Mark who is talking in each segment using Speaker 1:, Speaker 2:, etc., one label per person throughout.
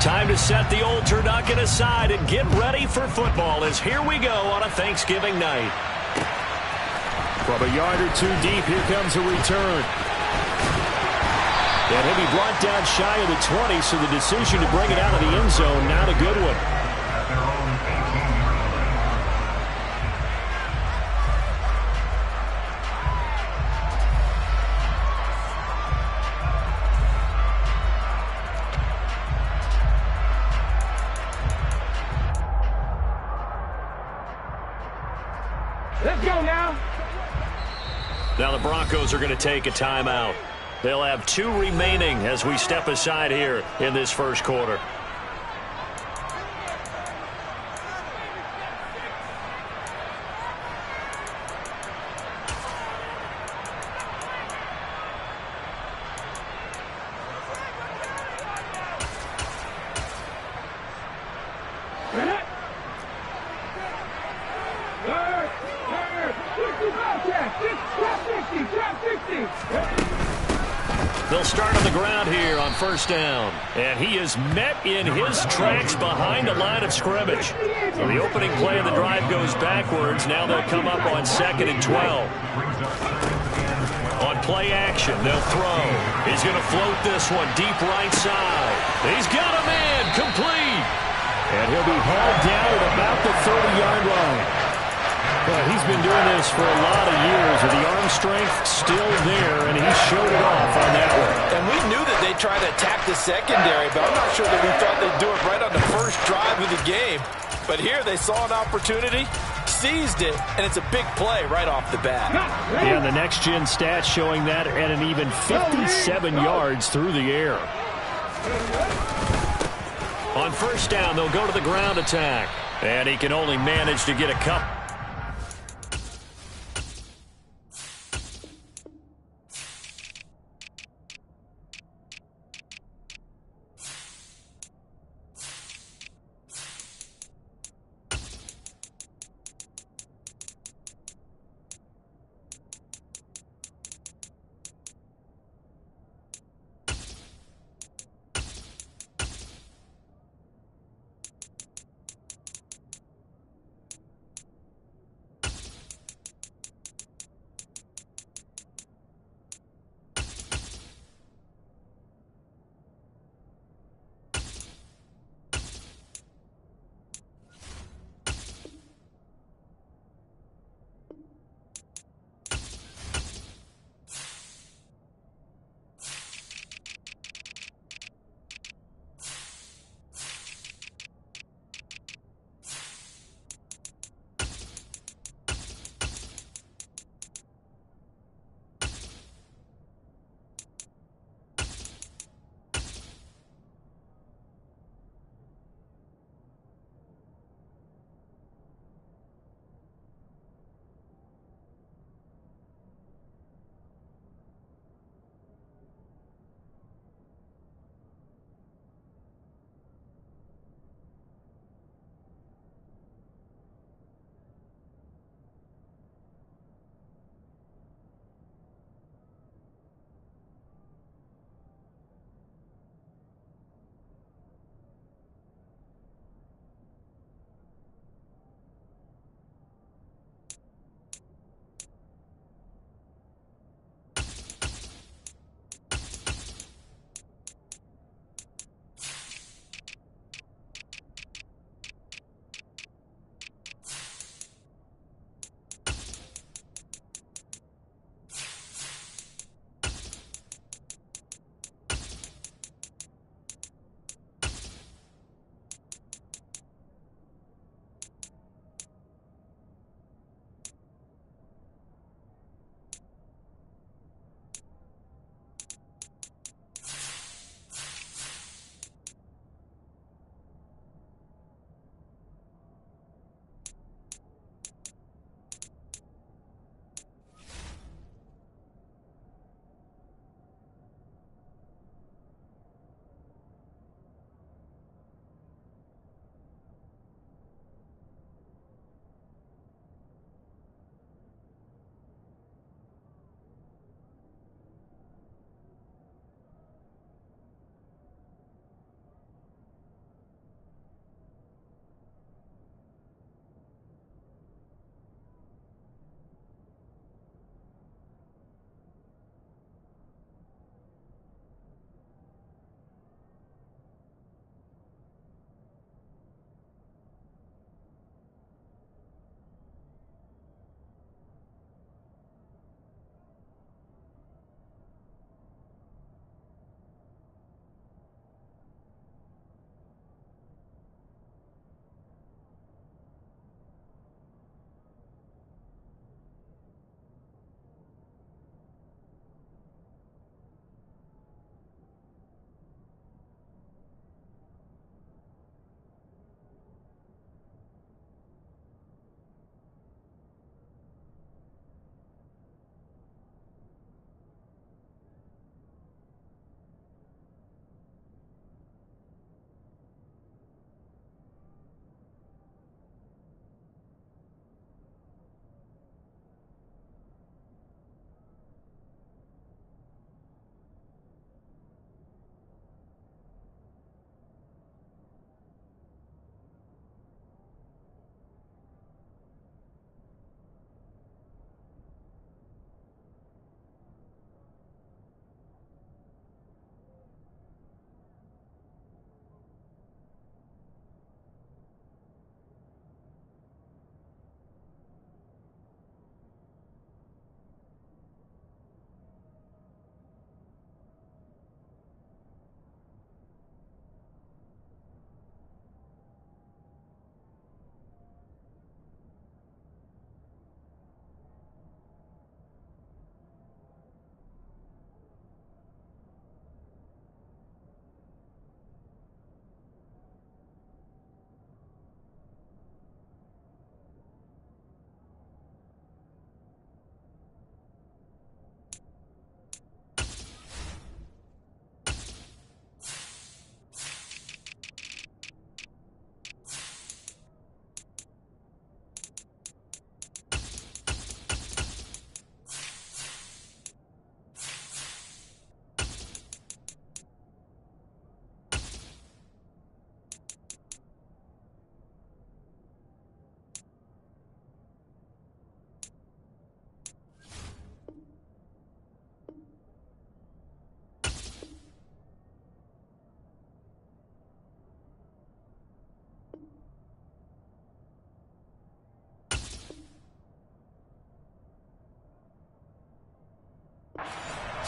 Speaker 1: Time to set the old turducken aside and get ready for football as here we go on a Thanksgiving night.
Speaker 2: From a yard or two deep, here comes a return. And he'll be brought down shy of the 20, so the decision to bring it out of the end zone, not a good one.
Speaker 3: Let's go now.
Speaker 1: Now the Broncos are going to take a timeout. They'll have 2 remaining as we step aside here in this first quarter. They'll start on the ground here on first down. And he is met in his tracks behind the line of scrimmage. So the opening play of the drive goes backwards. Now they'll come up on 2nd and 12. On play action, they'll throw. He's going to float this one deep right side. He's got a man complete.
Speaker 2: And he'll be hauled down at about the 30-yard line. Well, he's been doing this for a lot of years, with the arm strength still there, and he showed it off on that one.
Speaker 4: And we knew that they'd try to attack the secondary, but I'm not sure that we thought they'd do it right on the first drive of the game. But here they saw an opportunity, seized it, and it's a big play right off the bat.
Speaker 2: Yeah, the next-gen stats showing that at an even 57 yards through the air.
Speaker 1: On first down, they'll go to the ground attack. And he can only manage to get a couple.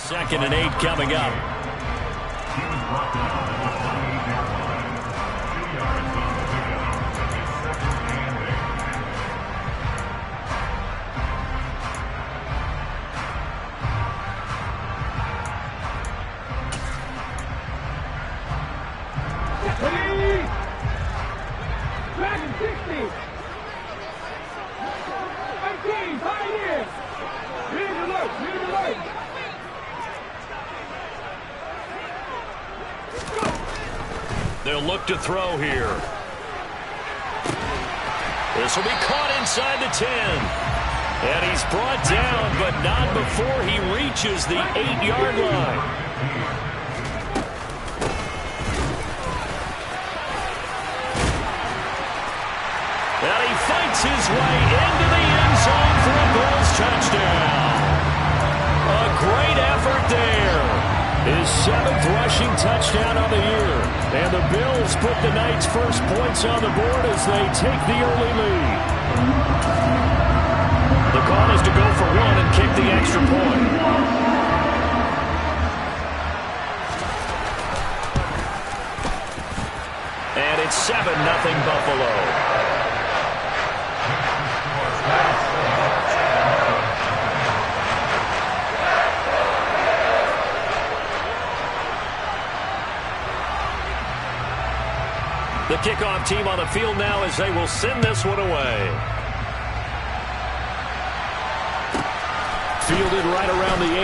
Speaker 1: 2nd and 8 coming up.
Speaker 3: Dragon 60. 18, Pioneers. Read alert, read alert.
Speaker 1: They'll look to throw here. This will be caught inside the 10. And he's brought down, but not before he reaches the 8-yard line. And he fights his way into the end zone for a Bills touchdown. A great effort there. His 7th rushing touchdown of the year. And the Bills put the night's first points on the board as they take the early lead. The call is to go for 1 and kick the extra point. And it's 7-0 Buffalo. The kickoff team on the field now as they will send this one away. Fielded right around the 8.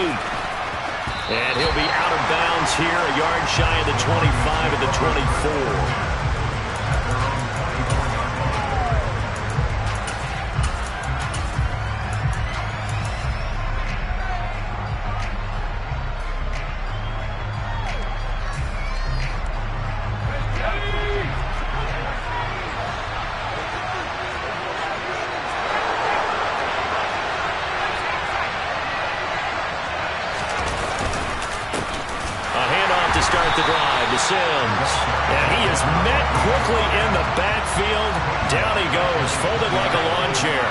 Speaker 1: And he'll be out of bounds here, a yard shy of the 25 at the 24. Start the drive to Sims. And he is met quickly in the backfield. Down he goes, folded like a lawn chair.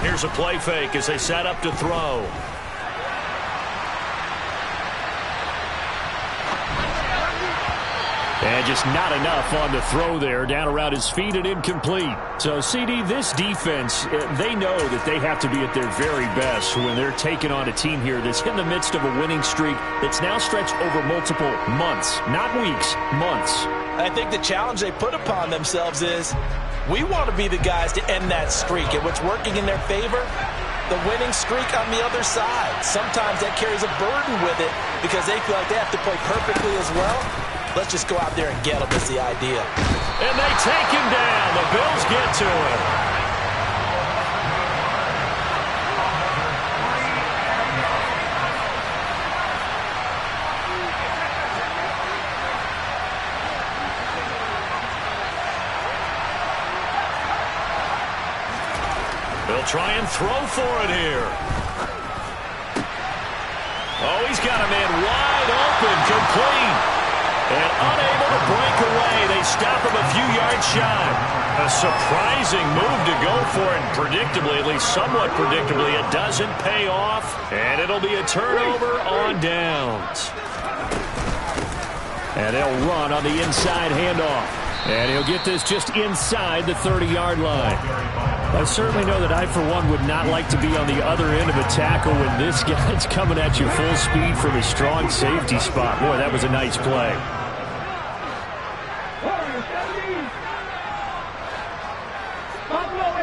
Speaker 1: Here's a play fake as they set up to throw. And just not enough on the throw there. Down around his feet and incomplete. So, CD, this defense, they know that they have to be at their very best when they're taking on a team here that's in the midst of a winning streak that's now stretched over multiple months. Not weeks, months.
Speaker 4: I think the challenge they put upon themselves is we want to be the guys to end that streak. And what's working in their favor? The winning streak on the other side. Sometimes that carries a burden with it because they feel like they have to play perfectly as well. Let's just go out there and get him is the idea.
Speaker 1: And they take him down. The Bills get to him. They'll try and throw for it here. Oh, he's got a man wide open, complete. And unable to break away. They stop him a few yards shy. A surprising move to go for it. Predictably, at least somewhat predictably, it doesn't pay off. And it'll be a turnover on downs. And they'll run on the inside handoff. And he'll get this just inside the 30-yard line. I certainly know that I, for one, would not like to be on the other end of a tackle when this guy's coming at you full speed from a strong safety spot. Boy, that was a nice play.
Speaker 3: Buffalo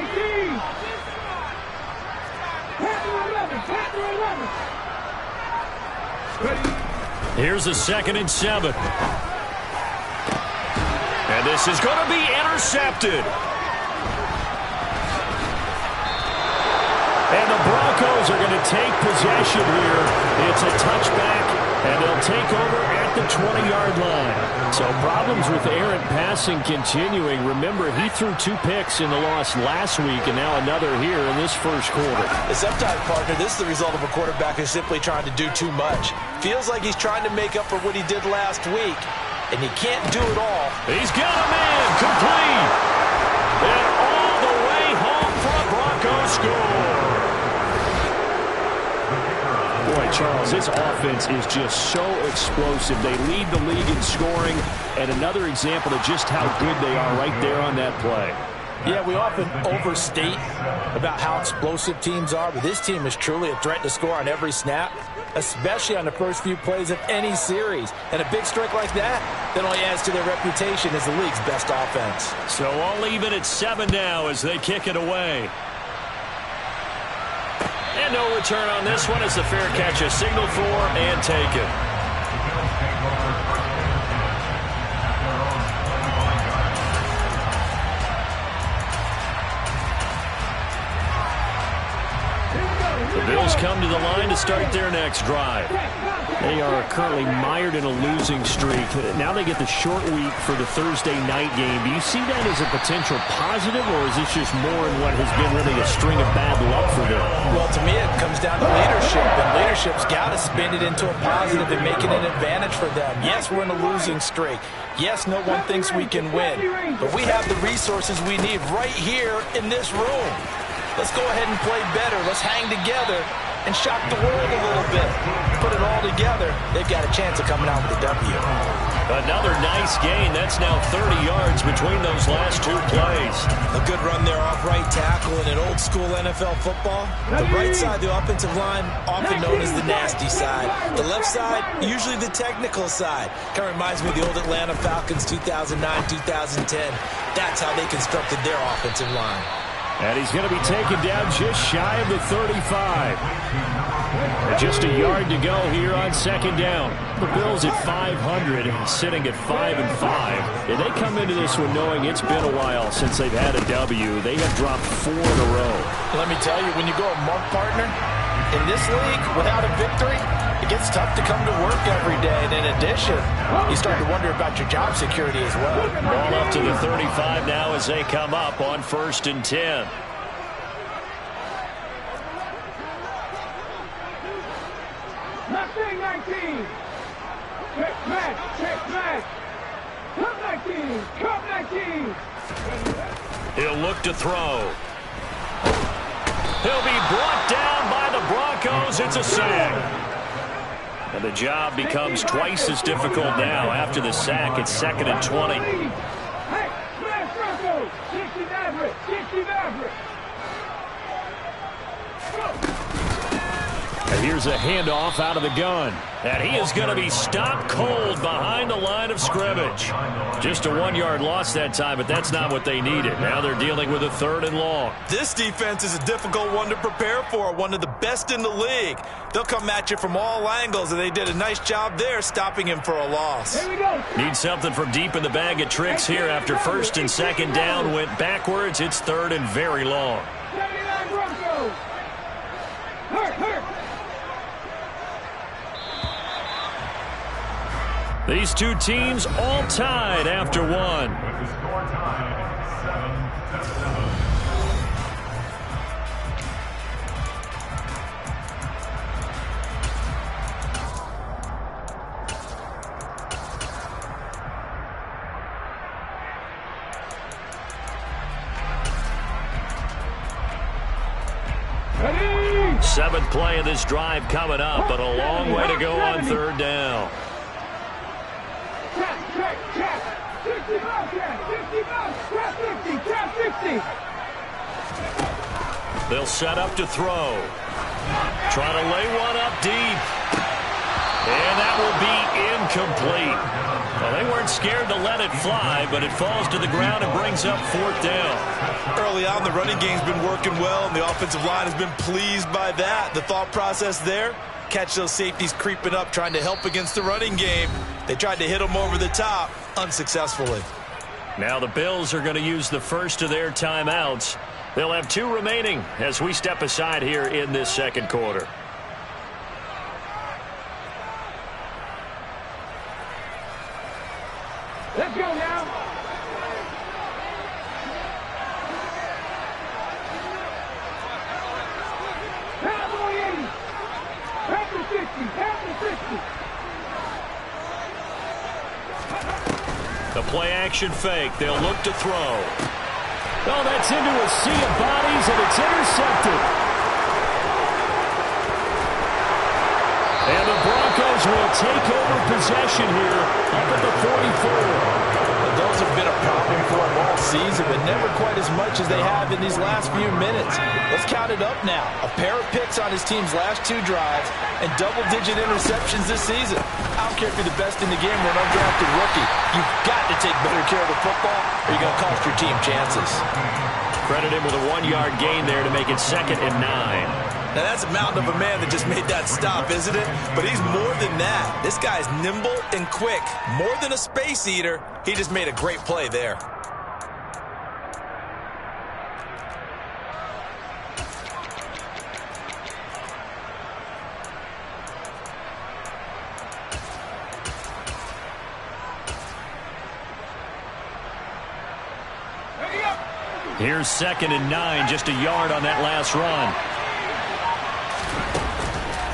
Speaker 3: 18.
Speaker 1: Here's a 2nd and 7. And this is going to be intercepted. And the Broncos are going to take possession here. It's a touchback, and they'll take over at the 20-yard line. So problems with errant passing continuing. Remember, he threw 2 picks in the loss last week, and now another here in this first quarter.
Speaker 4: Sometimes, partner, this is the result of a quarterback who's simply trying to do too much. Feels like he's trying to make up for what he did last week, and he can't do it all.
Speaker 1: He's got a man complete. And all the way score.
Speaker 2: Boy, Charles, this offense is just so explosive. They lead the league in scoring, and another example of just how good they are right there on that play.
Speaker 4: Yeah, we often overstate about how explosive teams are, but this team is truly a threat to score on every snap, especially on the first few plays of any series. And a big strike like that only adds to their reputation as the league's best offense.
Speaker 1: So I'll leave it at 7 now as they kick it away. And no return on this one as the fair catch is signaled for and taken. The Bills come to the line to start their next drive.
Speaker 2: They are currently mired in a losing streak. Now they get the short week for the Thursday night game. Do you see that as a potential positive, or is this just more in what has been really a string of bad luck for them?
Speaker 4: Well, to me, it comes down to leadership, and leadership's got to spin it into a positive and make it an advantage for them. Yes, we're in a losing streak. Yes, no one thinks we can win, but we have the resources we need right here in this room. Let's go ahead and play better. Let's hang together and shock the world a little bit. Put it all together. They've got a chance of coming out with a W.
Speaker 1: Another nice gain. That's now 30 yards between those last two plays.
Speaker 4: A good run there off right tackle in an old-school NFL football. The right side, the offensive line, often known as the nasty side. The left side, usually the technical side. Kind of reminds me of the old Atlanta Falcons 2009-2010. That's how they constructed their offensive line.
Speaker 2: And he's going to be taken down just shy of the 35. And just a yard to go here on second down. The Bills at 500, sitting at 5-5. And they come into this one knowing it's been a while since they've had a W. They have dropped 4 in a row.
Speaker 4: Let me tell you, when you go a month partner in this league without a victory, it gets tough to come to work every day. And in addition, you start to wonder about your job security as well.
Speaker 1: Ball up to the 35 now as they come up on 1st and 10.
Speaker 3: Nothing 19. Check back, check back. Come 19, come 19.
Speaker 1: He'll look to throw. He'll be brought down by the Broncos. It's a sack. And the job becomes twice as difficult now after the sack. It's 2nd and 20.
Speaker 3: Hey, smash Broncos. 60 Maverick, 60 Maverick.
Speaker 2: And here's a handoff out of the gun.
Speaker 1: And he is going to be stopped cold behind the line of scrimmage. Just a 1-yard loss that time, but that's not what they needed. Now they're dealing with a 3rd and long.
Speaker 4: This defense is a difficult one to prepare for, one of the best in the league. They'll come at you from all angles, and they did a nice job there stopping him for a loss.
Speaker 3: Here we go.
Speaker 1: Need something from deep in the bag of tricks here after 1st and 2nd down. Went backwards. It's 3rd and very long.
Speaker 3: 79 Broncos. Hurt.
Speaker 1: These two teams all tied after one.
Speaker 3: Ready?
Speaker 1: 7th play of this drive coming up, but a long way to go on 3rd down.
Speaker 3: Check. 60 Bobcat, 60 Bobcat, 50, 50.
Speaker 1: They'll set up to throw. Trying to lay one up deep. And that will be incomplete. Well, they weren't scared to let it fly, but it falls to the ground and brings up 4th down.
Speaker 4: Early on, the running game's been working well, and the offensive line has been pleased by that. The thought process there, catch those safeties creeping up, trying to help against the running game. They tried to hit them over the top, unsuccessfully.
Speaker 1: Now the Bills are going to use the first of their timeouts. They'll have 2 remaining as we step aside here in this 2nd quarter.
Speaker 3: Let's go now. Cowboy 80. Panther 60. Panther 60.
Speaker 1: The play action fake. They'll look to throw.
Speaker 2: Oh, that's into a sea of bodies, and it's intercepted. And the Broncos will take over possession here up at the 44.
Speaker 4: Those have been a problem for them all season, but never quite as much as they have in these last few minutes. Let's count it up now. A pair of picks on his team's last 2 drives and double-digit interceptions this season. I don't care if you're the best in the game or an undrafted rookie. You've got to take better care of the football or you're going to cost your team chances.
Speaker 1: Credit him with a 1-yard gain there to make it 2nd and 9.
Speaker 4: Now, that's a mountain of a man that just made that stop, isn't it? But he's more than that. This guy's nimble and quick. More than a space eater. He just made a great play there.
Speaker 1: Here's 2nd and 9, just a yard on that last run.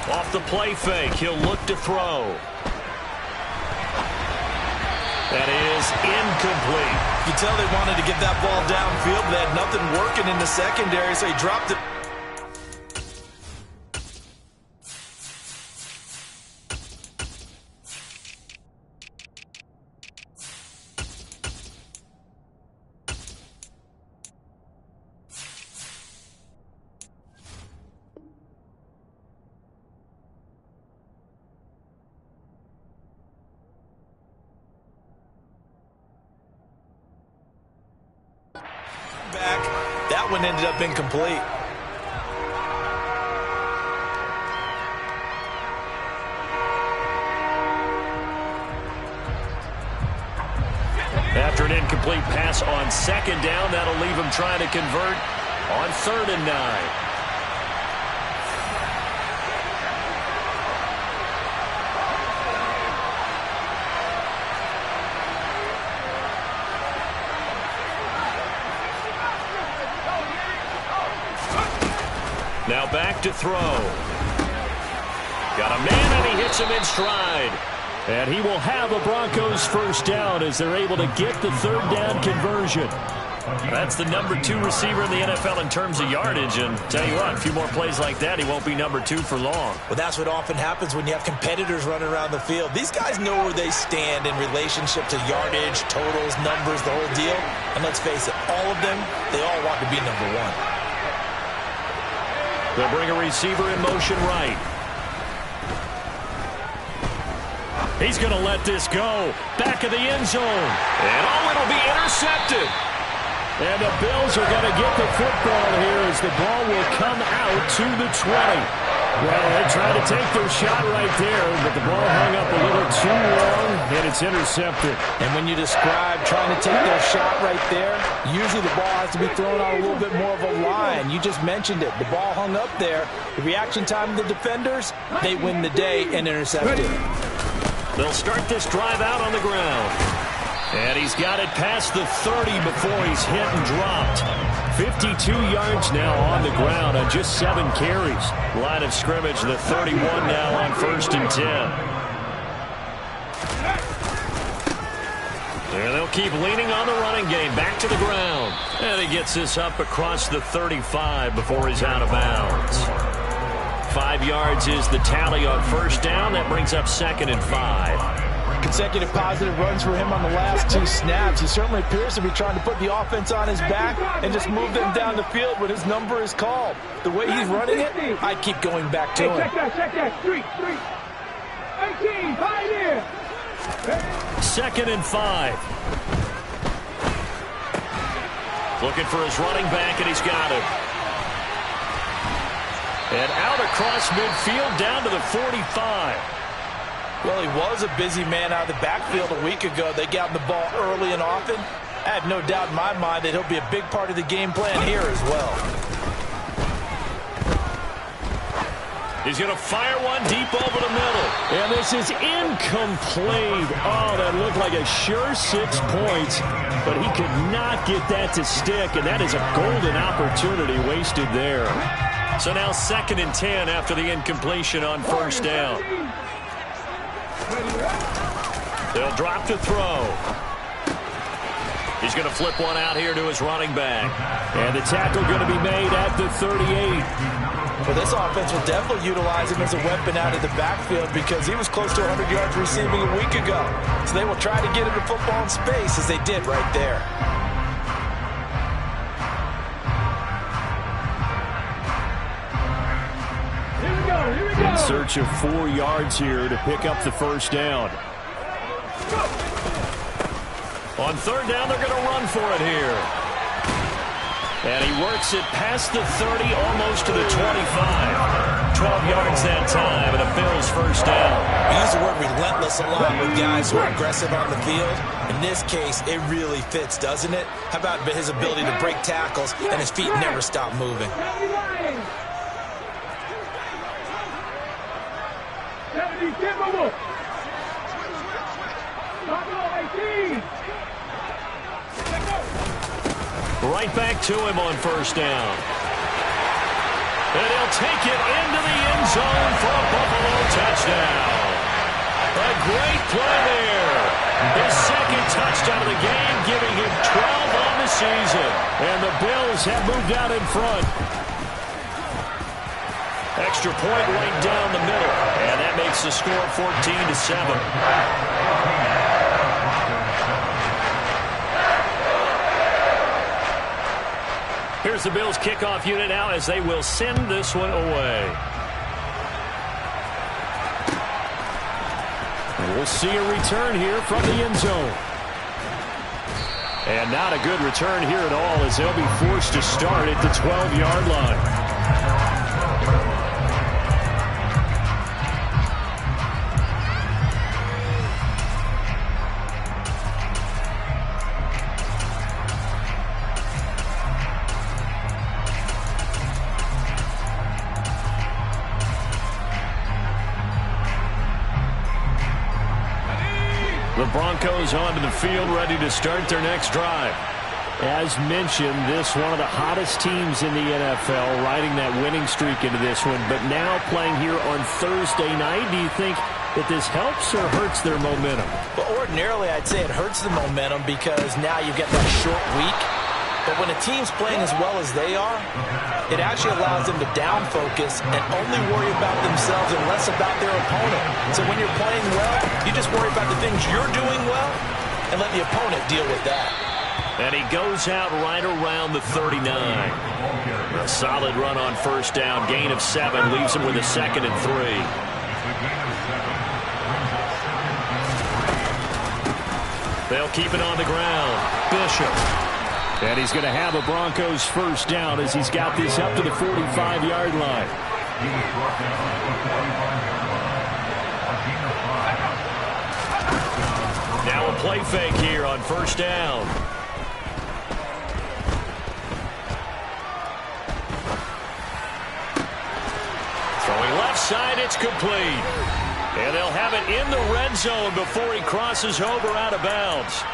Speaker 1: Off the play fake, he'll look to throw. That is incomplete.
Speaker 4: You tell they wanted to get that ball downfield, but they had nothing working in the secondary, so he dropped it. That one ended up incomplete.
Speaker 1: After an incomplete pass on 2nd down, that'll leave him trying to convert on 3rd and 9. Now back to throw. Got a man, and he hits him in stride.
Speaker 2: And he will have a Broncos 1st down as they're able to get the 3rd down conversion.
Speaker 1: That's the number 2 receiver in the NFL in terms of yardage. And tell you what, a few more plays like that, he won't be number 2 for long.
Speaker 4: Well, that's what often happens when you have competitors running around the field. These guys know where they stand in relationship to yardage, totals, numbers, the whole deal. And let's face it, all of them, they all want to be number 1.
Speaker 1: They'll bring a receiver in motion right.
Speaker 2: He's going to let this go. Back of the end zone.
Speaker 1: And it'll be intercepted.
Speaker 2: And the Bills are going to get the football here as the ball will come out to the 20. Well, they tried to take their shot right there, but the ball hung up a little too long, and it's intercepted.
Speaker 4: And when you describe trying to take their shot right there, usually the ball has to be thrown on a little bit more of a line. You just mentioned it. The ball hung up there. The reaction time of the defenders, they win the day and intercept it.
Speaker 1: They'll start this drive out on the ground. And he's got it past the 30 before he's hit and dropped. 52 yards now on the ground on just 7 carries. Line of scrimmage, the 31 now on 1st and 10. And they'll keep leaning on the running game. Back to the ground. And he gets this up across the 35 before he's out of bounds. 5 yards is the tally on 1st down. That brings up 2nd and 5.
Speaker 4: Consecutive positive runs for him on the last 2 snaps. He certainly appears to be trying to put the offense on his back and just move them down the field when his number is called. The way he's running it, I'd keep going back to him.
Speaker 3: Check that. Street. 18, pioneer.
Speaker 1: 2nd and 5. Looking for his running back, and he's got it. And out across midfield down to the 45.
Speaker 4: Well, he was a busy man out of the backfield a week ago. They got him the ball early and often. I have no doubt in my mind that he'll be a big part of the game plan here as well.
Speaker 1: He's going to fire one deep over the middle.
Speaker 2: And this is incomplete. Oh, that looked like a sure 6 points, but he could not get that to stick, and that is a golden opportunity wasted there.
Speaker 1: So now 2nd and 10 after the incompletion on 1st down. They'll drop to throw. He's going to flip one out here to his running back.
Speaker 2: And the tackle going to be made at the 38.
Speaker 4: Well, this offense will definitely utilize him as a weapon out of the backfield because he was close to 100 yards receiving a week ago. So they will try to get him the football in space as they did right there.
Speaker 2: In search of 4 yards here to pick up the first down.
Speaker 1: On third down, they're going to run for it here. And he works it past the 30, almost to the 25. 12 yards that time, and a Bills first down.
Speaker 4: We use the word relentless a lot with guys who are aggressive on the field. In this case, it really fits, doesn't it? How about his ability to break tackles and his feet never stop moving?
Speaker 3: 70, Timberwolves. 18.
Speaker 1: Right back to him on first down. And he'll take it into the end zone for a Buffalo touchdown. A great play there. His second touchdown of the game, giving him 12 on the season.
Speaker 2: And the Bills have moved out in front.
Speaker 1: Extra point right down the middle. And that makes the score 14-7. Here's the Bills kickoff unit now as they will send this one away.
Speaker 2: And we'll see a return here from the end zone.
Speaker 1: And not a good return here at all as they'll be forced to start at the 12-yard line. The Broncos onto the field, ready to start their next drive.
Speaker 2: As mentioned, this one of the hottest teams in the NFL, riding that winning streak into this one, but now playing here on Thursday night. Do you think that this helps or hurts their momentum?
Speaker 4: Well, ordinarily, I'd say it hurts the momentum because now you get that short week. But when a team's playing as well as they are, it actually allows them to down focus and only worry about themselves and less about their opponent. So when you're playing well, you just worry about the things you're doing well and let the opponent deal with that.
Speaker 1: And he goes out right around the 39. A solid run on first down. Gain of 7 leaves him with a 2nd and 3. They'll keep it on the ground. Bishop.
Speaker 2: And he's going to have a Broncos first down as he's got this up to the 45-yard line.
Speaker 1: Now a play fake here on first down. Throwing left side, it's complete. And they'll have it in the red zone before he crosses over out of bounds.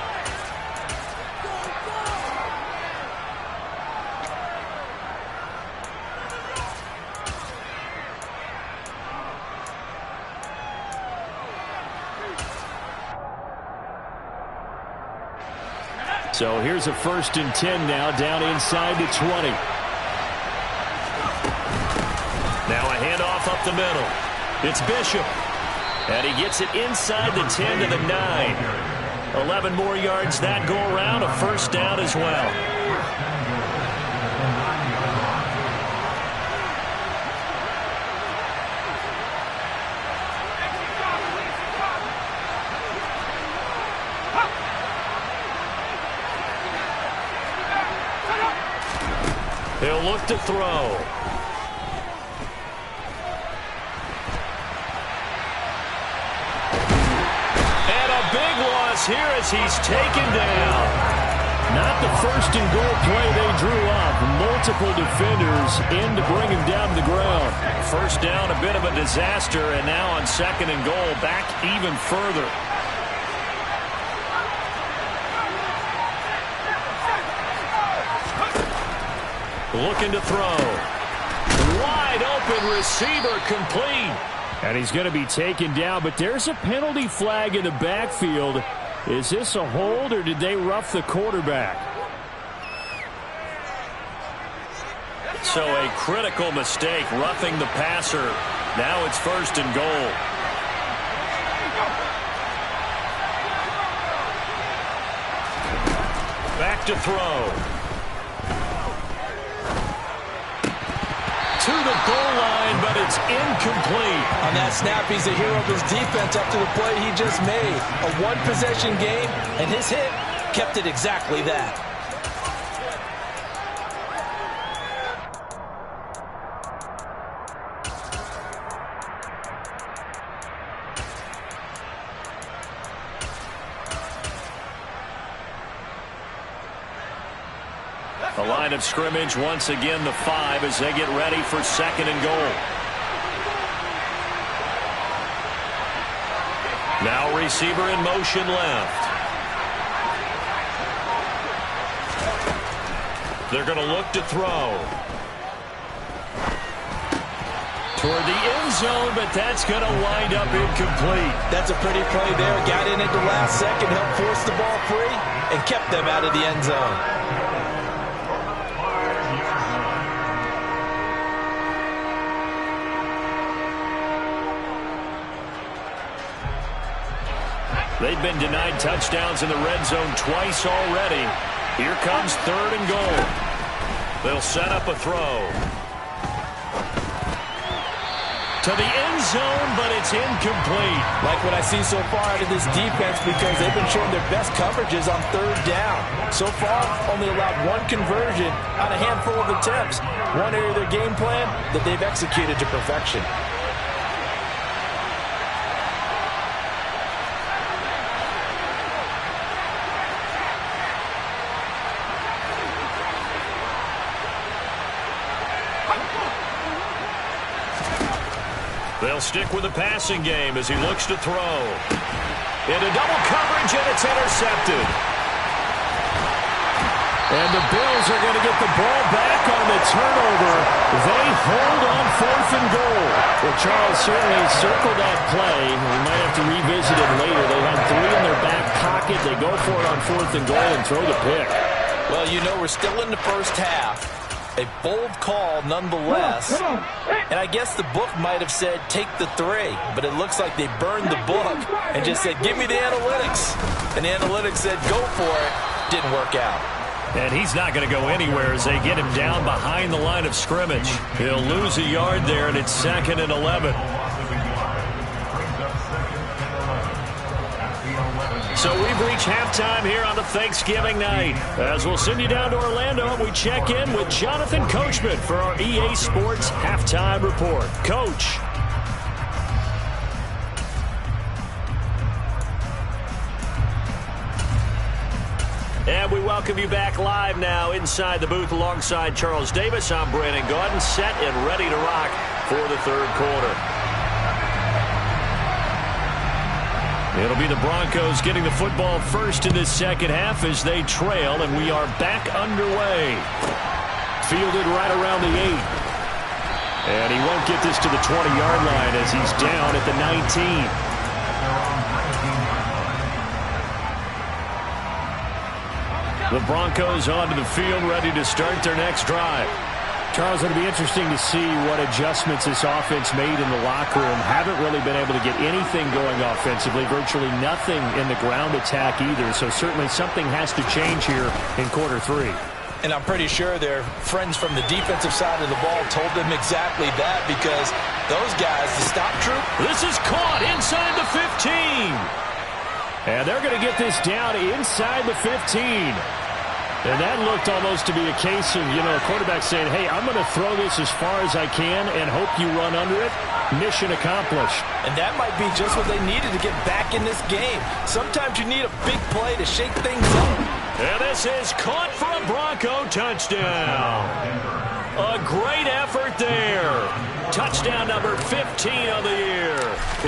Speaker 2: So here's a 1st and 10 now, down inside the 20.
Speaker 1: Now a handoff up the middle. It's Bishop. And he gets it inside the 10 to the 9. 11 more yards that go around, a first down as well. He'll look to throw. And a big loss here as he's taken down.
Speaker 2: Not the 1st and goal play they drew up. Multiple defenders in to bring him down to the ground.
Speaker 1: First down, a bit of a disaster, and now on 2nd and goal, back even further. Looking to throw. Wide open receiver, complete.
Speaker 2: And he's going to be taken down, but there's a penalty flag in the backfield. Is this a hold or did they rough the quarterback?
Speaker 1: So a critical mistake, roughing the passer. Now it's 1st and goal. Back to throw. To the goal line, but it's incomplete.
Speaker 4: On that snap, he's the hero of his defense up to the play he just made. A one-possession game, and his hit kept it exactly that.
Speaker 1: The line of scrimmage, once again the 5 as they get ready for 2nd and goal. Now receiver in motion left. They're going to look to throw. Toward the end zone, but that's going to wind up incomplete.
Speaker 4: That's a pretty play there. Got in at the last second, helped force the ball free, and kept them out of the end zone.
Speaker 1: They've been denied touchdowns in the red zone twice already. Here comes 3rd and goal. They'll set up a throw. To the end zone, but it's incomplete.
Speaker 4: Like what I see so far out of this defense, because they've been showing their best coverages on 3rd down. So far, only allowed one conversion on a handful of attempts. One area of their game plan that they've executed to perfection.
Speaker 1: They'll stick with the passing game as he looks to throw. Into double coverage, and it's intercepted.
Speaker 2: And the Bills are going to get the ball back on the turnover. They hold on 4th and goal. Well, Charles, certainly circle that play. We might have to revisit it later. They had 3 in their back pocket. They go for it on 4th and goal and throw the pick.
Speaker 4: Well, you know, we're still in the first half. A bold call nonetheless. And I guess the book might have said take the 3, but it looks like they burned the book and just said give me the analytics. And the analytics said go for it. Didn't work out.
Speaker 1: And he's not going to go anywhere as they get him down behind the line of scrimmage. He'll lose a yard there, and it's 2nd and 11. So we've reached halftime here on a Thanksgiving night. As we'll send you down to Orlando, and we check in with Jonathan Coachman for our EA Sports Halftime Report. Coach. And we welcome you back live now inside the booth alongside Charles Davis. I'm Brandon Gaudin, set and ready to rock for the 3rd quarter. It'll be the Broncos getting the football first in this 2nd half as they trail, and we are back underway. Fielded right around the 8. And he won't get this to the 20-yard line as he's down at the 19. The Broncos onto the field, ready to start their next drive.
Speaker 2: Charles, it'll be interesting to see what adjustments this offense made in the locker room. Haven't really been able to get anything going offensively, virtually nothing in the ground attack either. So certainly something has to change here in quarter 3.
Speaker 4: And I'm pretty sure their friends from the defensive side of the ball told them exactly that, because those guys, the stop troop.
Speaker 1: This is caught inside the 15.
Speaker 2: And they're going to get this down inside the 15. And that looked almost to be a case of, a quarterback saying, hey, I'm going to throw this as far as I can and hope you run under it. Mission accomplished.
Speaker 4: And that might be just what they needed to get back in this game. Sometimes you need a big play to shake things up.
Speaker 1: And this is caught for a Bronco touchdown. A great effort there. Touchdown number 15 of the year.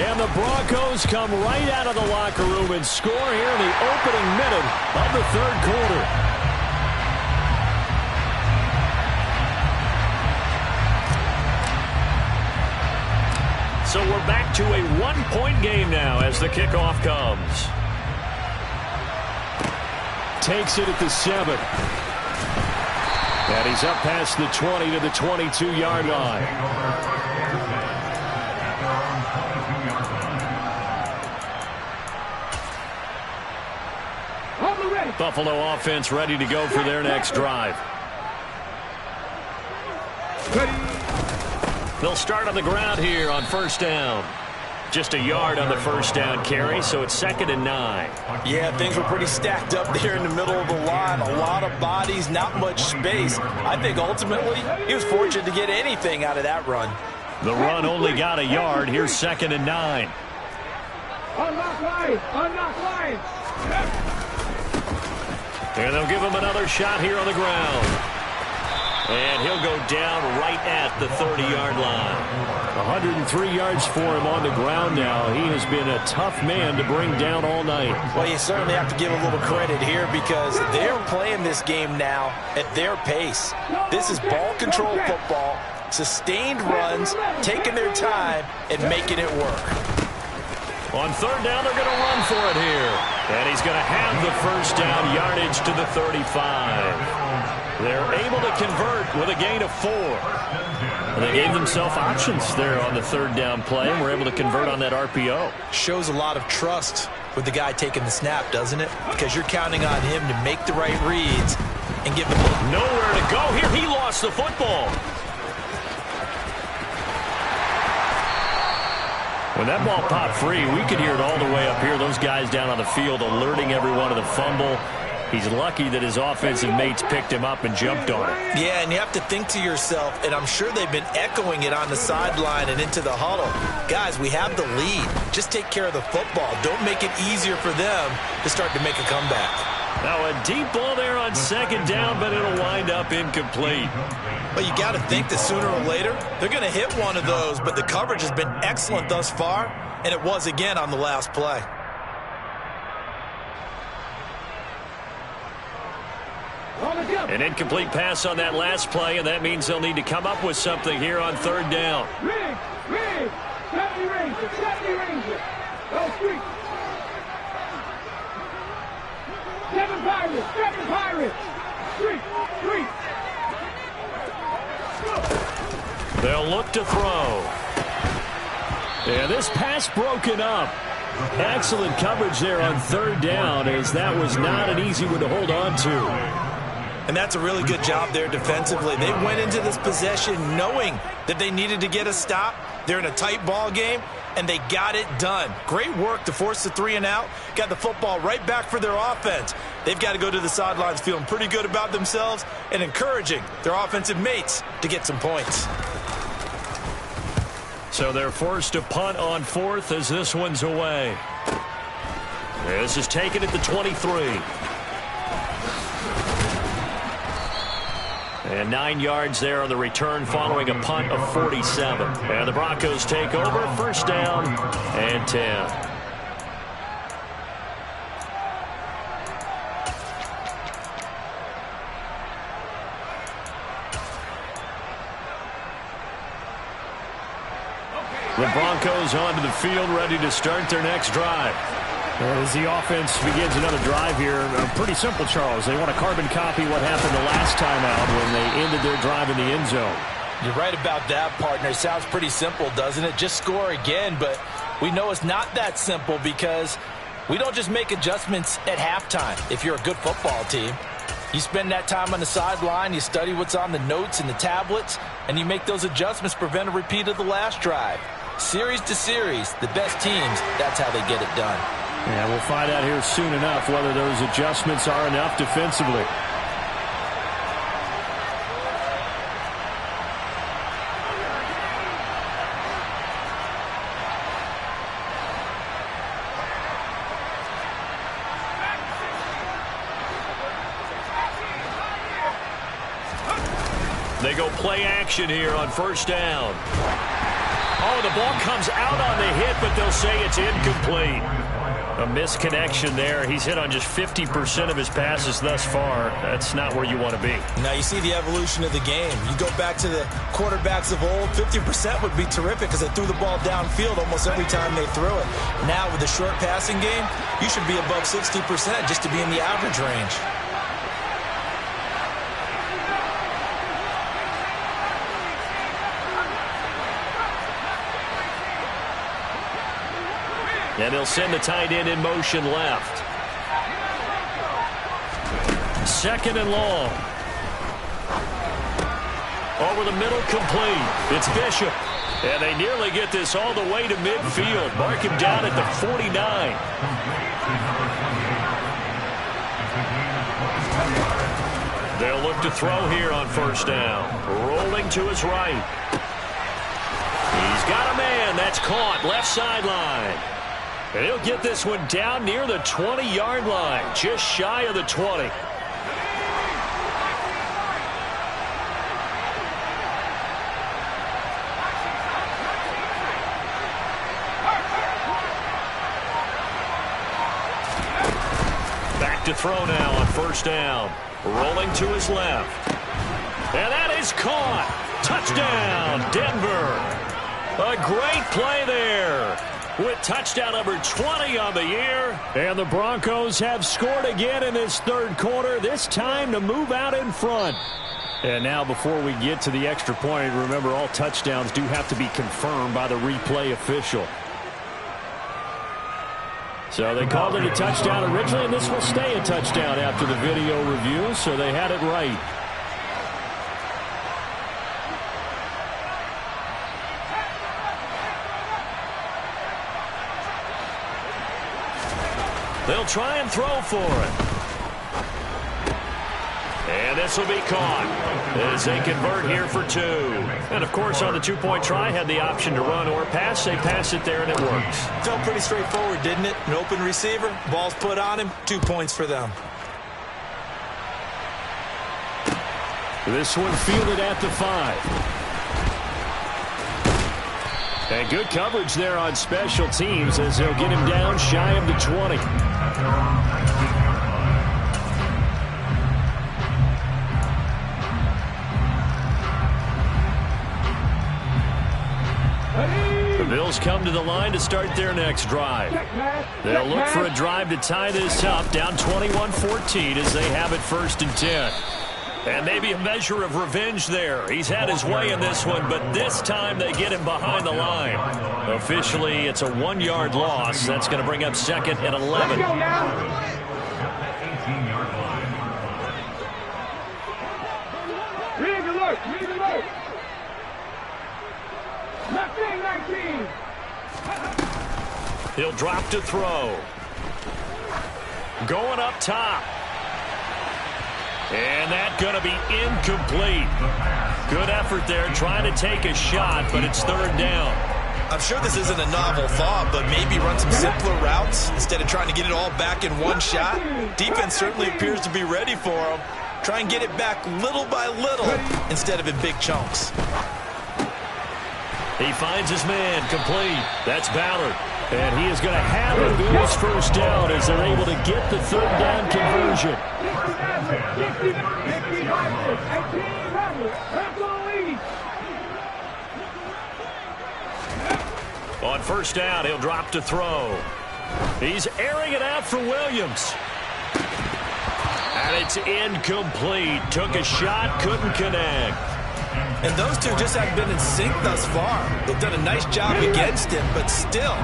Speaker 2: And the Broncos come right out of the locker room and score here in the opening minute of the 3rd quarter. So we're back to a 1-point game now as the kickoff comes. takes it at the 7. And he's up past the 20 to the 22-yard line. Buffalo offense ready to go for their next drive. They'll start on the ground here on first down. Just a yard on the first down carry, so it's 2nd and 9.
Speaker 4: Yeah, things were pretty stacked up there in the middle of the line. A lot of bodies, not much space. I think ultimately he was fortunate to get anything out of that run.
Speaker 2: The run only got a yard. Here's 2nd and 9.
Speaker 3: Unlock line! Unlock line!
Speaker 2: And they'll give him another shot here on the ground. And he'll go down right at the 30-yard line. 103 yards for him on the ground now. He has been a tough man to bring down all night.
Speaker 4: Well, you certainly have to give a little credit here because they're playing this game now at their pace. This is ball control football, sustained runs, taking their time, and making it work.
Speaker 2: On third down, they're going to run for it here. And he's going to have the first down yardage to the 35. They're able to convert with a gain of 4. They gave themselves options there on the third down play and were able to convert on that RPO.
Speaker 4: Shows a lot of trust with the guy taking the snap, doesn't it? Because you're counting on him to make the right reads and give the ball.
Speaker 2: Nowhere to go here. He lost the football. When that ball popped free, we could hear it all the way up here. Those guys down on the field alerting everyone of the fumble. He's lucky that his offensive mates picked him up and jumped on it.
Speaker 4: Yeah, and you have to think to yourself, and I'm sure they've been echoing it on the sideline and into the huddle. Guys, we have the lead. Just take care of the football. Don't make it easier for them to start to make a comeback.
Speaker 2: Now a deep ball there on second down, but it'll wind up incomplete.
Speaker 4: Well, you got to think that sooner or later, they're going to hit one of those, but the coverage has been excellent thus far, and it was again on the last play.
Speaker 2: An incomplete pass on that last play, and that means they'll need to come up with something here on third down.
Speaker 3: Rig! 70 Ranger! Go street! 7 Pirates! Street!
Speaker 2: They'll look to throw. And this pass broken up. Excellent coverage there on third down, as that was not an easy one to hold on to.
Speaker 4: And that's a really good job there defensively. They went into this possession knowing that they needed to get a stop. They're in a tight ball game, and they got it done. Great work to force the 3 and out. Got the football right back for their offense. They've got to go to the sidelines feeling pretty good about themselves and encouraging their offensive mates to get some points.
Speaker 2: So they're forced to punt on 4th as this one's away. This is taken at the 23. And 9 yards there on the return following a punt of 47. And the Broncos take over, first down and 10. The Broncos onto the field, ready to start their next drive. As the offense begins another drive here, pretty simple, Charles. They want to carbon copy what happened the last time out when they ended their drive in the end zone.
Speaker 4: You're right about that, partner. It sounds pretty simple, doesn't it? Just score again, but we know it's not that simple because we don't just make adjustments at halftime if you're a good football team. You spend that time on the sideline, you study what's on the notes and the tablets, and you make those adjustments to prevent a repeat of the last drive. Series to series, the best teams, that's how they get it done.
Speaker 2: Yeah, we'll find out here soon enough whether those adjustments are enough defensively. They go play action here on first down. Oh, the ball comes out on the hit, but they'll
Speaker 1: say it's incomplete. A misconnection there. He's hit on just 50% of his passes thus far. That's not where you want to be.
Speaker 4: Now you see the evolution of the game. You go back to the quarterbacks of old, 50% would be terrific because they threw the ball downfield almost every time they threw it. Now with the short passing game, you should be above 60% just to be in the average range.
Speaker 1: And he'll send the tight end in motion left. Second and long. Over the middle, complete. It's Bishop. And they nearly get this all the way to midfield. Mark him down at the 49. They'll look to throw here on first down. Rolling to his right. He's got a man. That's caught. Left sideline. And he'll get this one down near the 20-yard line, just shy of the 20. Back to throw now on first down. Rolling to his left. And that is caught. Touchdown, Denver. A great play there. With touchdown number 20 on the year.
Speaker 2: And the Broncos have scored again in this third quarter, this time to move out in front. And now before we get to the extra point, remember all touchdowns do have to be confirmed by the replay official. So they called it a touchdown originally, and this will stay a touchdown after the video review, so they had it right.
Speaker 1: They'll try and throw for it. And this will be caught as they convert here for two. And, of course, on the two-point try, had the option to run or pass. They pass it there, and it works.
Speaker 4: Felt pretty straightforward, didn't it? An open receiver, ball's put on him, 2 points for them.
Speaker 2: This one fielded at the 5. And good coverage there on special teams as they'll get him down shy of the 20. The Bills come to the line to start their next drive. They'll look for a drive to tie this up, down 21-14 as they have it 1st and 10. And maybe a measure of revenge there. He's had his way in this one, but this time they get him behind the line. Officially, it's a 1-yard loss. That's going to bring up 2nd and 11.
Speaker 3: Let's go now. Read the look. Read the look. 19.
Speaker 1: He'll drop to throw. Going up top. And that's going to be incomplete. Good effort there, trying to take a shot, but it's 3rd down.
Speaker 4: I'm sure this isn't a novel thought, but maybe run some simpler routes instead of trying to get it all back in one shot. Defense certainly appears to be ready for him. Try and get it back little by little instead of in big chunks.
Speaker 1: He finds his man, complete. That's Ballard. And he is going to have the Bills first down as they're able to get the 3rd down conversion. On first down, he'll drop to throw. He's airing it out for Williams. And it's incomplete. Took a shot, couldn't connect.
Speaker 4: And those two just haven't been in sync thus far. They've done a nice job against him, but still,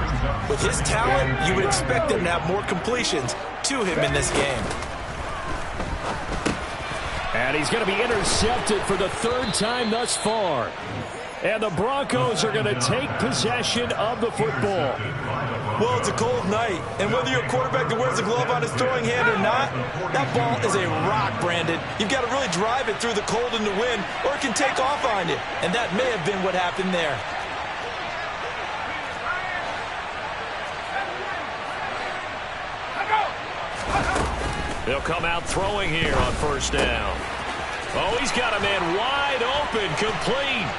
Speaker 4: with his talent, you would expect him to have more completions to him in this game.
Speaker 2: And he's going to be intercepted for the 3rd time thus far. And the Broncos are going to take possession of the football.
Speaker 4: Well, it's a cold night, and whether you're a quarterback that wears a glove on his throwing hand or not, that ball is a rock, Brandon. You've got to really drive it through the cold and the wind, or it can take off on you, and that may have been what happened there.
Speaker 1: They'll come out throwing here on first down. Oh, he's got a man wide open, complete.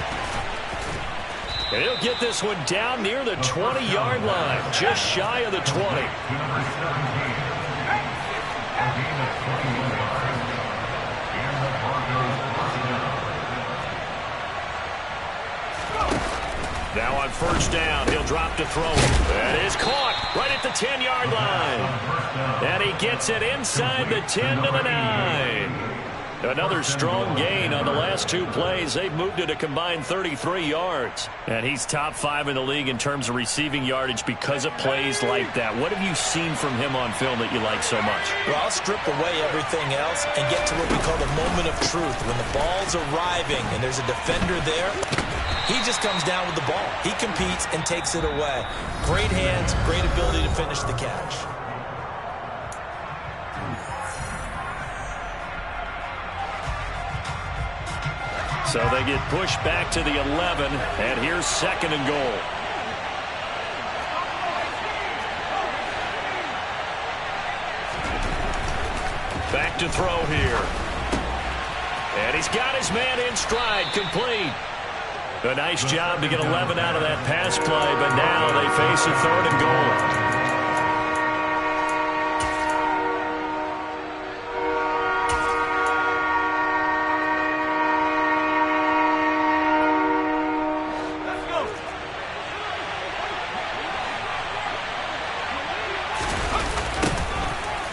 Speaker 1: And he'll get this one down near the 20-yard line, just shy of the 20. Now on first down, he'll drop to throw. That is caught right at the 10-yard line. And he gets it inside the 10 to the 9. Another strong gain on the last two plays. They've moved it a combined 33 yards. And he's top 5 in the league in terms of receiving yardage because of plays like that. What have you seen from him on film that you like so much?
Speaker 4: Well, I'll strip away everything else and get to what we call the moment of truth. When the ball's arriving and there's a defender there, he just comes down with the ball. He competes and takes it away. Great hands, great ability to finish the catch.
Speaker 1: So they get pushed back to the 11, and here's second and goal. Back to throw here. And he's got his man in stride, complete. A nice job to get 11 out of that pass play, but now they face a third and goal.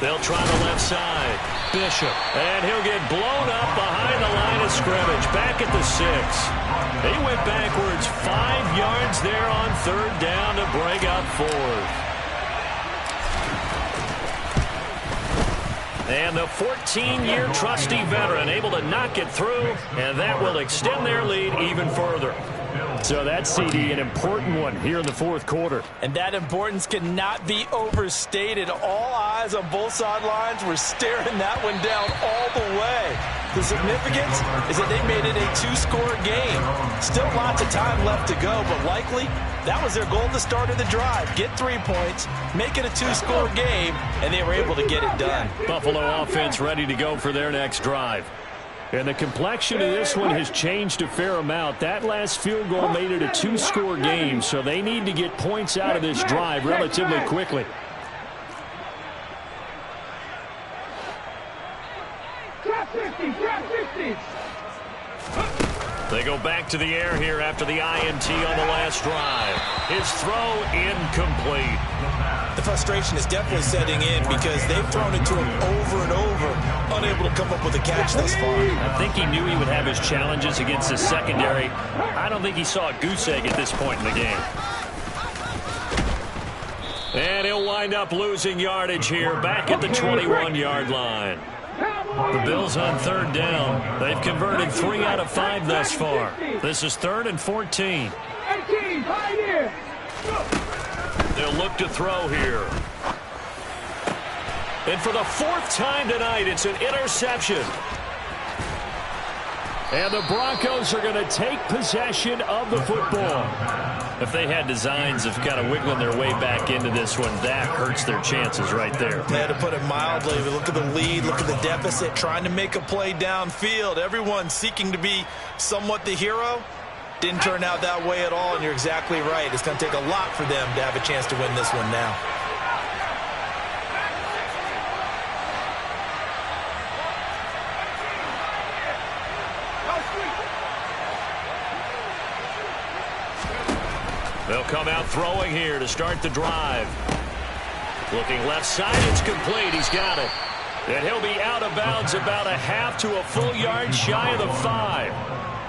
Speaker 1: They'll try the left side. Bishop. And he'll get blown up behind the line of scrimmage. Back at the 6. He went backwards 5 yards there on third down to bring up fourth. And the 14-year trusty veteran able to knock it through, and that will extend their lead even further.
Speaker 2: So that's, CD, an important one here in the fourth quarter.
Speaker 4: And that importance cannot be overstated. All eyes on both sidelines were staring that one down all the way. The significance is that they made it a 2-score game. Still lots of time left to go, but likely that was their goal at the start of the drive. Get 3 points, make it a 2-score game, and they were able to get it done.
Speaker 1: Buffalo offense ready to go for their next drive.
Speaker 2: And the complexion of this one has changed a fair amount. That last field goal made it a 2-score game, so they need to get points out of this drive relatively quickly.
Speaker 3: Drop 50, drop 50.
Speaker 1: They go back to the air here after the INT on the last drive. His throw incomplete.
Speaker 4: The frustration is definitely setting in because they've thrown it to him over and over, unable to come up with a catch thus far.
Speaker 1: I think he knew he would have his challenges against his secondary. I don't think he saw a goose egg at this point in the game. And he'll wind up losing yardage here back at the 21-yard line. The Bills on third down. They've converted 3 out of 5 thus far. This is 3rd and 14.
Speaker 3: 18, right here.
Speaker 1: They'll look to throw here. And for the 4th time tonight, it's an interception.
Speaker 2: And the Broncos are going to take possession of the football.
Speaker 1: If they had designs of kind of wiggling their way back into this one, that hurts their chances right there.
Speaker 4: They had to put it mildly. Look at the lead, look at the deficit, trying to make a play downfield. Everyone seeking to be somewhat the hero. Didn't turn out that way at all, and you're exactly right. It's going to take a lot for them to have a chance to win this one now.
Speaker 1: They'll come out throwing here to start the drive. Looking left side, it's complete. He's got it. And he'll be out of bounds about a half to a full yard shy of the 5.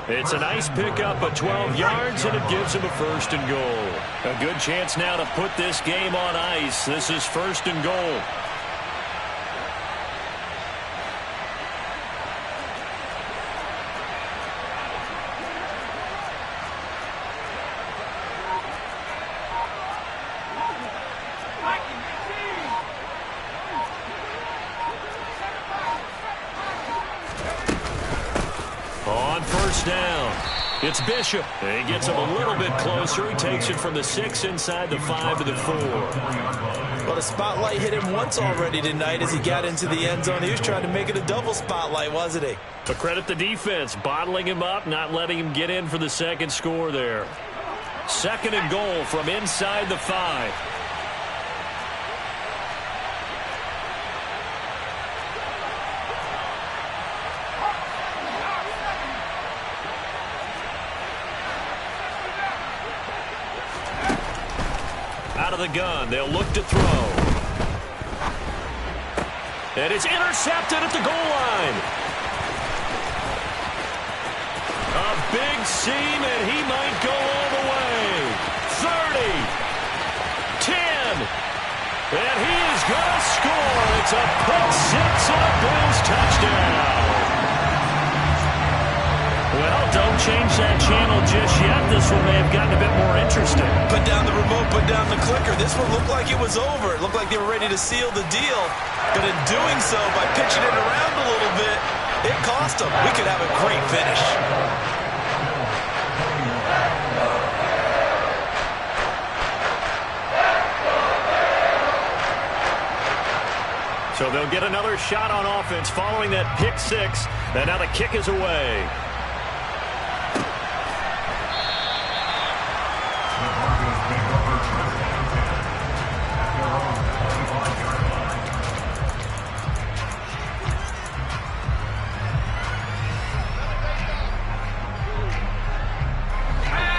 Speaker 1: It's a nice pickup of 12 yards, and it gives him a 1st and goal. A good chance now to put this game on ice. This is 1st and goal. Down. It's Bishop. He gets him a little bit closer. He takes it from the 6 inside the 5 to the 4.
Speaker 4: Well, the spotlight hit him once already tonight as he got into the end zone. He was trying to make it a double spotlight, wasn't he?
Speaker 1: But credit the defense, bottling him up, not letting him get in for the second score there. 2nd and goal from inside the 5. Out of the gun, they'll look to throw. And it's intercepted at the goal line. A big seam, and he might go all the way. 30, 10, and he is going to score. It's a pick six and a Bills touchdown. Well, don't change that channel just yet. This one may have gotten a bit more interesting.
Speaker 4: Put down the remote, put down the clicker. This one looked like it was over. It looked like they were ready to seal the deal. But in doing so, by pitching it around a little bit, it cost them. We could have a great finish.
Speaker 1: So they'll get another shot on offense following that pick six. And now the kick is away.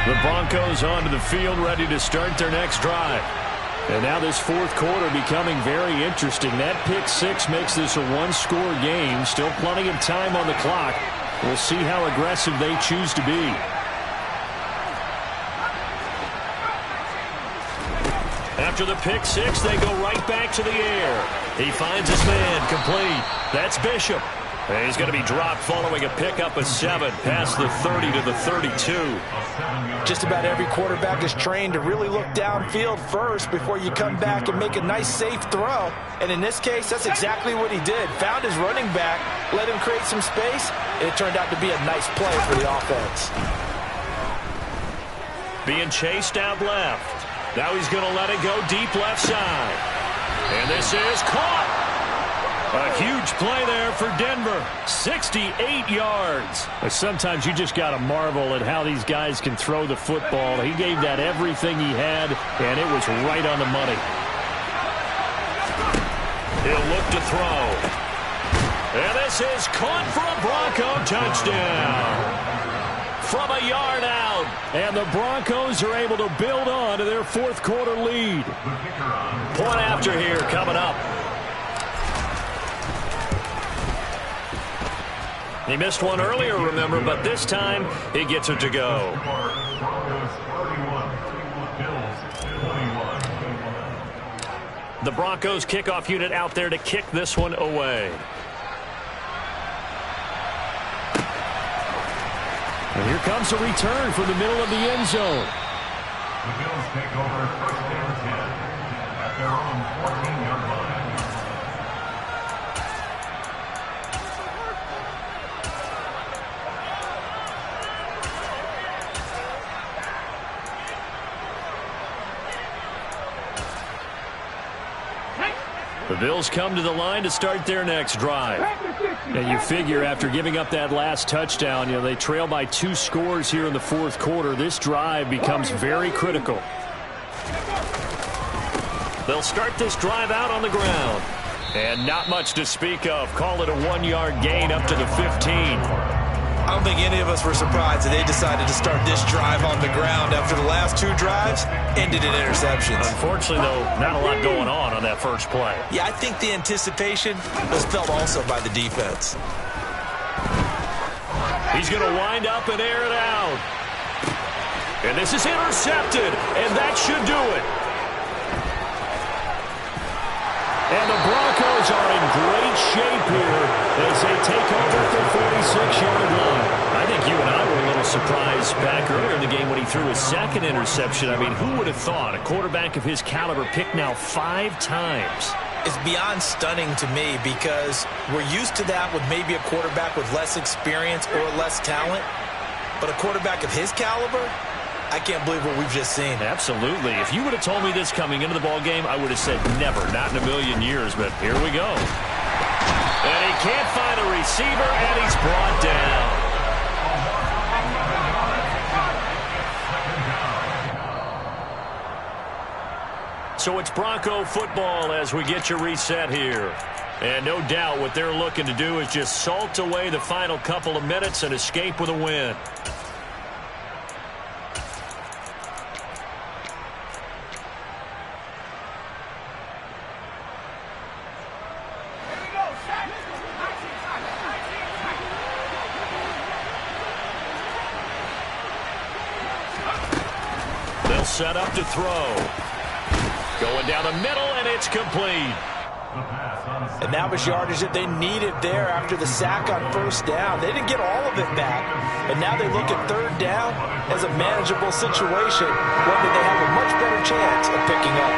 Speaker 1: The Broncos onto the field, ready to start their next drive. And now this fourth quarter becoming very interesting. That pick six makes this a one-score game. Still plenty of time on the clock. We'll see how aggressive they choose to be. After the pick six, they go right back to the air. He finds his man complete. That's Bishop. And he's going to be dropped following a pickup of 7 past the 30 to the 32.
Speaker 4: Just about every quarterback is trained to really look downfield first before you come back and make a nice, safe throw. And in this case, that's exactly what he did. Found his running back, let him create some space, and it turned out to be a nice play for the offense.
Speaker 1: Being chased out left. Now he's going to let it go deep left side. And this is caught. A huge play there for Denver. 68 yards.
Speaker 2: Sometimes you just got to marvel at how these guys can throw the football. He gave that everything he had, and it was right on the money.
Speaker 1: He'll look to throw. And this is caught for a Bronco touchdown. From a yard out.
Speaker 2: And the Broncos are able to build on to their fourth quarter lead.
Speaker 1: Point after here coming up. He missed one earlier, remember, but this time he gets it to go. The Broncos kickoff unit out there to kick this one away.
Speaker 2: And here comes a return from the middle of the end zone.
Speaker 5: The Bills take over first and 10 at their own 14-yard line.
Speaker 1: The Bills come to the line to start their next drive.
Speaker 2: And you figure after giving up that last touchdown, they trail by 2 scores here in the fourth quarter. This drive becomes very critical.
Speaker 1: They'll start this drive out on the ground. And not much to speak of. Call it a 1-yard gain up to the 15.
Speaker 4: I don't think any of us were surprised that they decided to start this drive on the ground after the last 2 drives ended in interceptions.
Speaker 1: Unfortunately, though, not a lot going on that first play.
Speaker 4: Yeah, I think the anticipation was felt also by the defense.
Speaker 1: He's going to wind up and air it out. And this is intercepted, and that should do it.
Speaker 2: And the Broncos are in great shape here as they take over at their 46-yard line.
Speaker 1: I think you and I were a little surprised back earlier in the game when he threw his second interception. I mean, who would have thought a quarterback of his caliber picked now 5 times?
Speaker 4: It's beyond stunning to me because we're used to that with maybe a quarterback with less experience or less talent. But a quarterback of his caliber, I can't believe what we've just seen.
Speaker 1: Absolutely. If you would have told me this coming into the ball game, I would have said never, not in a million years. But here we go. And he can't find a receiver, and he's brought down. So it's Bronco football as we get you reset here. And no doubt what they're looking to do is just salt away the final couple of minutes and escape with a win. They'll set up to throw. Going down the middle, and it's complete.
Speaker 4: And that was yardage that they needed there after the sack on first down. They didn't get all of it back, but now they look at third down as a manageable situation, one that they have a much better chance of picking up.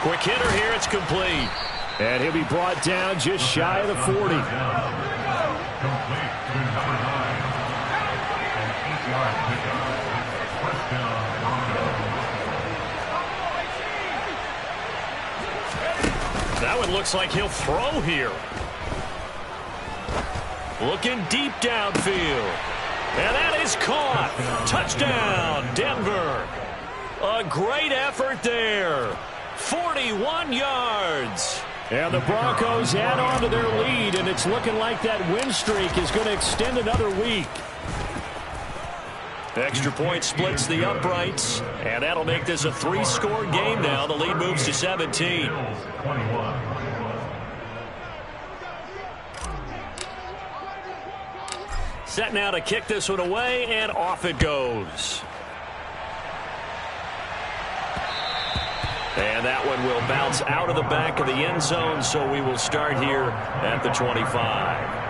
Speaker 1: Quick hitter here, it's complete.
Speaker 2: And he'll be brought down just shy of the 40.
Speaker 5: Complete to number 9. An 8-yard pickup. First down, Broncos.
Speaker 1: That one looks like he'll throw here. Looking deep downfield. And that is caught. Touchdown, Denver. A great effort there. 41 yards.
Speaker 2: And the Broncos add on to their lead, and it's looking like that win streak is going to extend another week.
Speaker 1: Extra point splits the uprights, and that'll make this a 3-score game now. The lead moves to 17.
Speaker 5: 21.
Speaker 1: Set now to kick this one away, and off it goes. And that one will bounce out of the back of the end zone, so we will start here at the 25.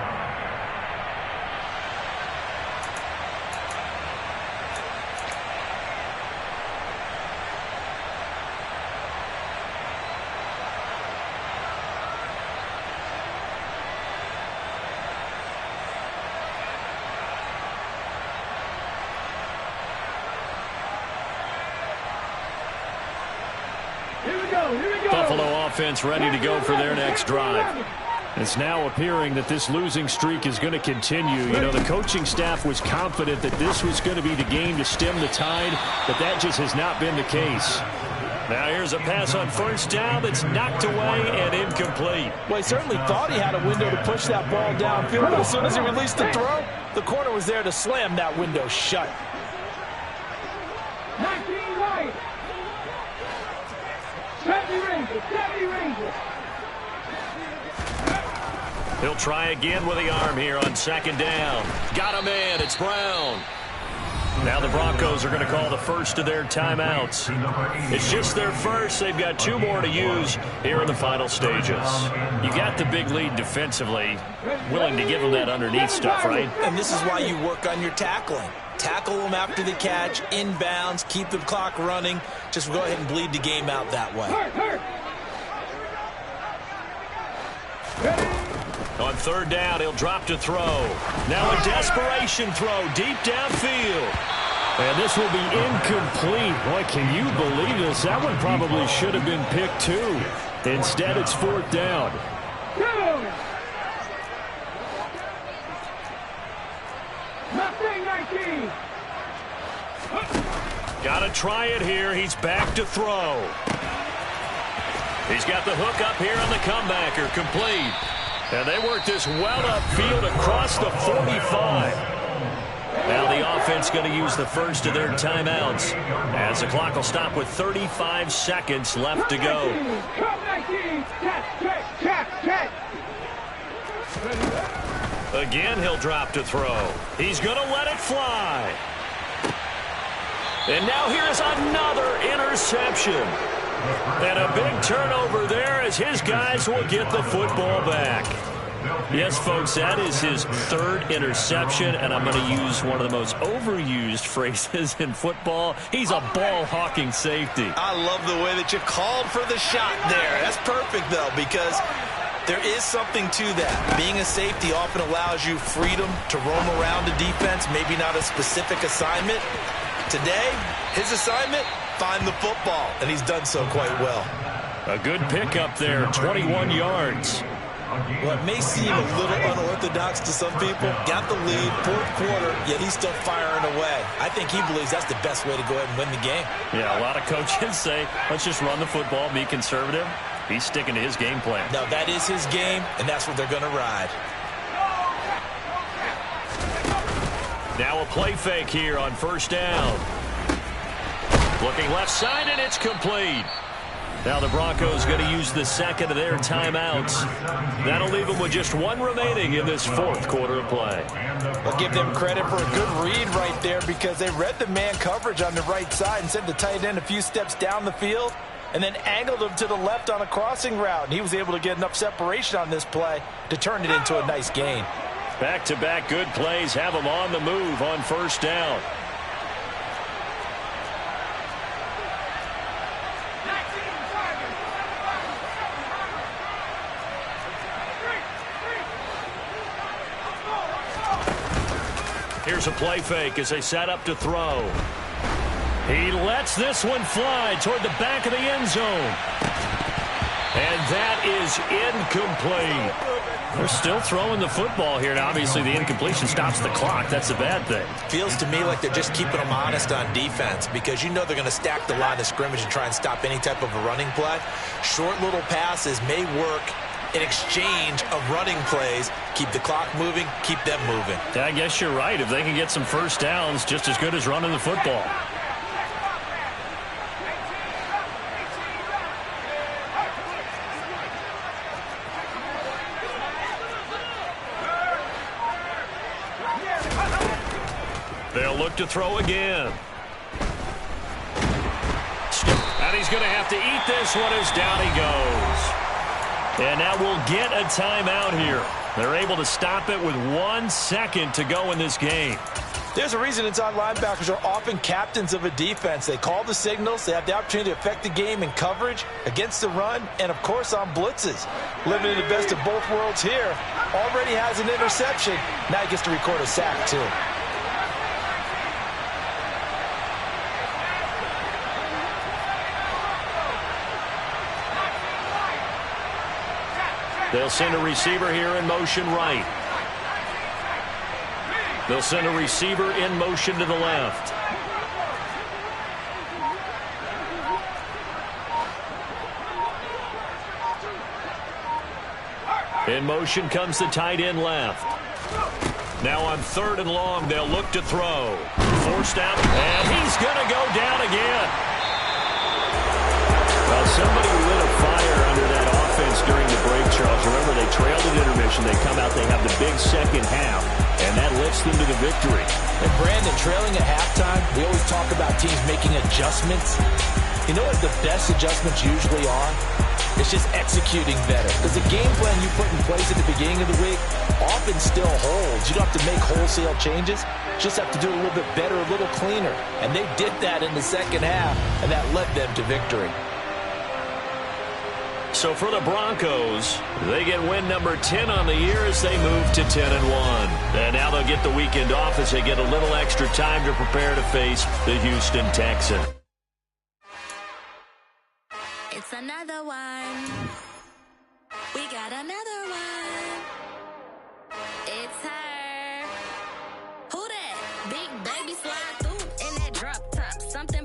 Speaker 1: Buffalo offense ready to go for their next drive.
Speaker 2: It's now appearing that this losing streak is going to continue. You know, the coaching staff was confident that this was going to be the game to stem the tide, but that just has not been the case.
Speaker 1: Now here's a pass on first down that's knocked away and incomplete.
Speaker 4: Well, he certainly thought he had a window to push that ball downfield, but as soon as he released the throw, the corner was there to slam that window shut.
Speaker 3: 19 right. 70 Rangers. 70 Rangers.
Speaker 1: He'll try again with the arm here on second down. Got a man. It's Brown. Now the Broncos are going to call the first of their timeouts. It's just their first. They've got 2 more to use here in the final stages. You got the big lead defensively. Willing to give them that underneath stuff, right?
Speaker 4: And this is why you work on your tackling. Tackle them after the catch, inbounds, keep the clock running. Just go ahead and bleed the game out that way.
Speaker 1: On third down, he'll drop to throw. Now a desperation throw deep downfield.
Speaker 2: And this will be incomplete. Boy, can you believe this? That one probably should have been picked too. Instead, it's fourth down.
Speaker 1: Got to try it here. He's back to throw. He's got the hook up here on the comebacker. Complete. And they work this well upfield across the 45. Now the offense going to use the first of their timeouts as the clock will stop with 35 seconds left to go. Again, he'll drop to throw. He's going to let it fly. And now here's another interception. And a big turnover there as his guys will get the football back. Yes, folks, that is his third interception, and I'm going to use one of the most overused phrases in football. He's a ball-hawking safety.
Speaker 4: I love the way that you called for the shot there. That's perfect, though, because there is something to that. Being a safety often allows you freedom to roam around the defense, maybe not a specific assignment. Today, his assignment, find the football, and he's done so quite well.
Speaker 1: A good pickup there, 21 yards.
Speaker 4: Well, it may seem a little unorthodox to some people. Got the lead, fourth quarter, yet he's still firing away. I think he believes that's the best way to go ahead and win the game.
Speaker 1: Yeah, a lot of coaches say, let's just run the football, be conservative. He's sticking to his game plan.
Speaker 4: No, that is his game, and that's what they're going to ride.
Speaker 1: Now a play fake here on first down. Looking left side, and it's complete. Now the Broncos going to use the second of their timeouts. That'll leave them with just one remaining in this fourth quarter of play.
Speaker 4: I'll give them credit for a good read right there because they read the man coverage on the right side and sent the tight end a few steps down the field and then angled him to the left on a crossing route. And he was able to get enough separation on this play to turn it into a nice gain.
Speaker 1: Back-to-back good plays have them on the move on first down. Here's a play fake as they set up to throw. He lets this one fly toward the back of the end zone. And that is incomplete. They're still throwing the football here. Now, obviously, the incompletion stops the clock. That's a bad thing.
Speaker 4: Feels to me like they're just keeping them honest on defense because you know they're going to stack the line of scrimmage and try and stop any type of a running play. Short little passes may work in exchange of running plays. Keep the clock moving, keep them moving.
Speaker 1: Yeah, I guess you're right. If they can get some first downs, just as good as running the football. They'll look to throw again. And he's going to have to eat this one as down he goes. And now we'll get a timeout here. They're able to stop it with 1 second to go in this game.
Speaker 4: There's a reason inside linebackers are often captains of a defense. They call the signals. They have the opportunity to affect the game in coverage, against the run, and, of course, on blitzes. Living in the best of both worlds here. Already has an interception. Now he gets to record a sack, too.
Speaker 1: They'll send a receiver here in motion right. They'll send a receiver in motion to the left. In motion comes the tight end left. Now on 3rd and long, they'll look to throw. Forced out, and he's going to go down again. Well, somebody lit a fire under that offense during the break, Charles. Remember, they trailed at intermission. They come out, they have the big second half, and that lifts them to the victory.
Speaker 4: And, Brandon, trailing at halftime, we always talk about teams making adjustments. You know what the best adjustments usually are? It's just executing better. Because the game plan you put in place at the beginning of the week often still holds. You don't have to make wholesale changes. You just have to do it a little bit better, a little cleaner. And they did that in the second half, and that led them to victory.
Speaker 1: So for the Broncos, they get win number 10 on the year as they move to 10-1. And now they'll get the weekend off as they get a little extra time to prepare to face the Houston Texans.
Speaker 6: It's another one. We got another one. It's her. Who that? Big baby slide through in that drop top. Something